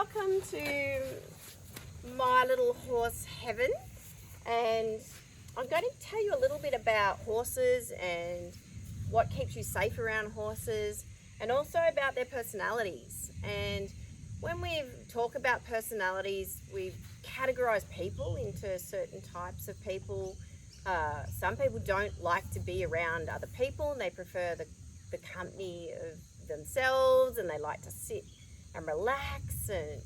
welcome to my little horse heaven, and I'm going to tell you a little bit about horses and what keeps you safe around horses, and also about their personalities. And when we talk about personalities, we categorize people into certain types of people. Some people don't like to be around other people, and they prefer the company of themselves, and they like to sit and relax and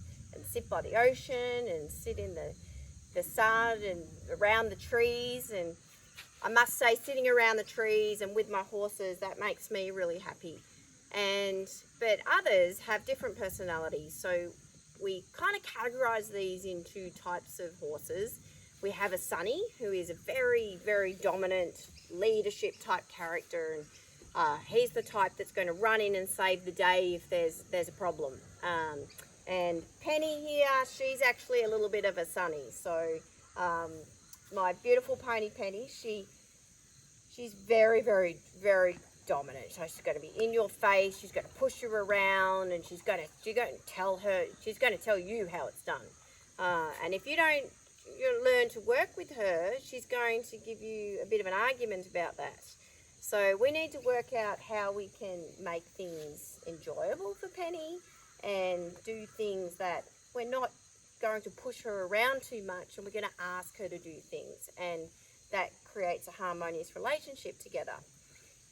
sit by the ocean and sit in the sun and around the trees. And I must say, sitting around the trees and with my horses, that makes me really happy. But others have different personalities, so we kind of categorize these into types of horses. We have a Sunny, who is a very, very dominant leadership type character, and he's the type that's going to run in and save the day if there's a problem. And Penny here, she's actually a little bit of a Sunny. So my beautiful pony Penny, she's very, very, very dominant. So she's going to be in your face. She's going to push you around, and she's going to tell you how it's done. And if you don't learn to work with her, she's going to give you a bit of an argument about that. So we need to work out how we can make things enjoyable for Penny and do things that we're not going to push her around too much, and we're going to ask her to do things, and that creates a harmonious relationship together.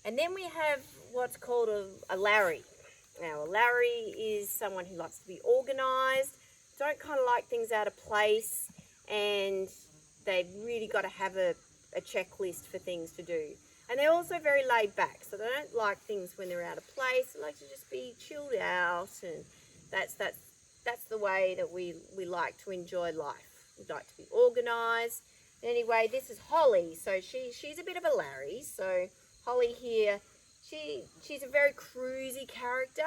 And then we have what's called a Larry. Now, a Larry is someone who likes to be organized, don't kind of like things out of place, and they've really got to have a checklist for things to do. And they're also very laid back, so they don't like things when they're out of place. They like to just be chilled out, and that's the way that we like to enjoy life. We like to be organised. Anyway, this is Holly, so she's a bit of a Larry. So Holly here, she's a very cruisy character,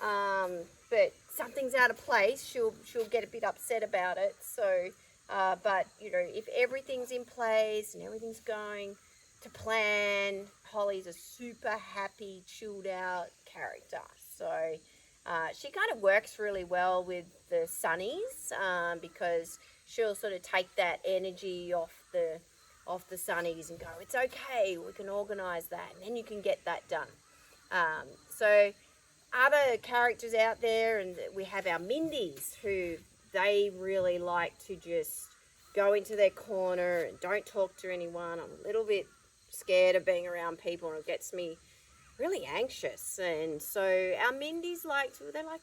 but something's out of place, she'll get a bit upset about it. So, but you know, if everything's in place and everything's going to plan, Holly's a super happy, chilled out character. So she kind of works really well with the Sunnies, because she'll sort of take that energy off the Sunnies and go, it's okay, we can organise that, and then you can get that done. So other characters out there, and we have our Mindies, who they really like to just go into their corner and don't talk to anyone. I'm a little bit scared of being around people, and it gets me really anxious. And so our Mindies like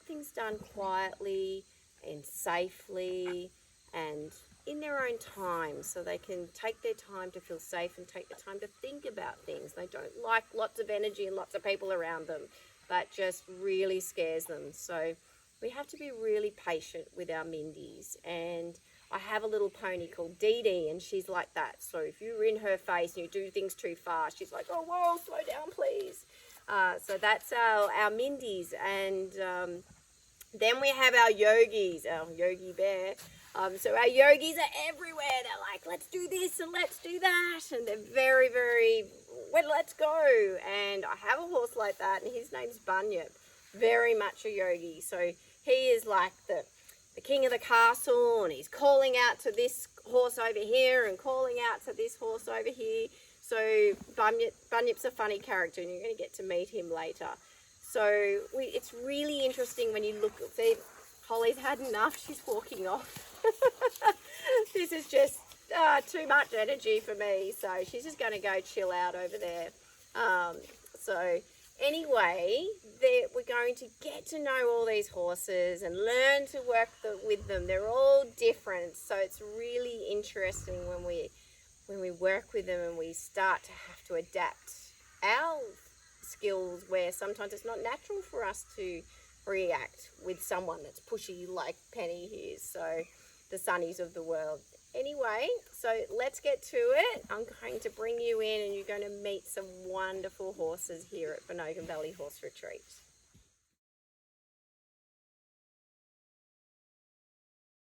things done quietly and safely and in their own time, so they can take their time to feel safe and take the time to think about things. They don't like lots of energy and lots of people around them. That just really scares them. So we have to be really patient with our Mindies. And I have a little pony called Dee Dee, and she's like that. So if you're in her face and you do things too fast, she's like, oh, whoa, slow down, please. So that's our Mindies. And then we have our Yogis, our Yogi Bear. So our Yogis are everywhere. They're like, let's do this and let's do that. And they're very, very, well, let's go. And I have a horse like that, and his name's Bunyip. Very much a Yogi. So he is like the king of the castle, and he's calling out to this horse over here and calling out to this horse over here. So Bunyip's a funny character, and you're going to get to meet him later. So it's really interesting when you look. See, Holly's had enough. She's walking off. This is just too much energy for me. So she's just going to go chill out over there. So anyway, we're going to get to know all these horses and learn to work with them. They're all different, so it's really interesting when we work with them and we start to have to adapt our skills, where sometimes it's not natural for us to react with someone that's pushy like Penny here, so the Sunnies of the world. Anyway, so let's get to it. I'm going to bring you in, and you're going to meet some wonderful horses here at Benogan Valley Horse Retreat.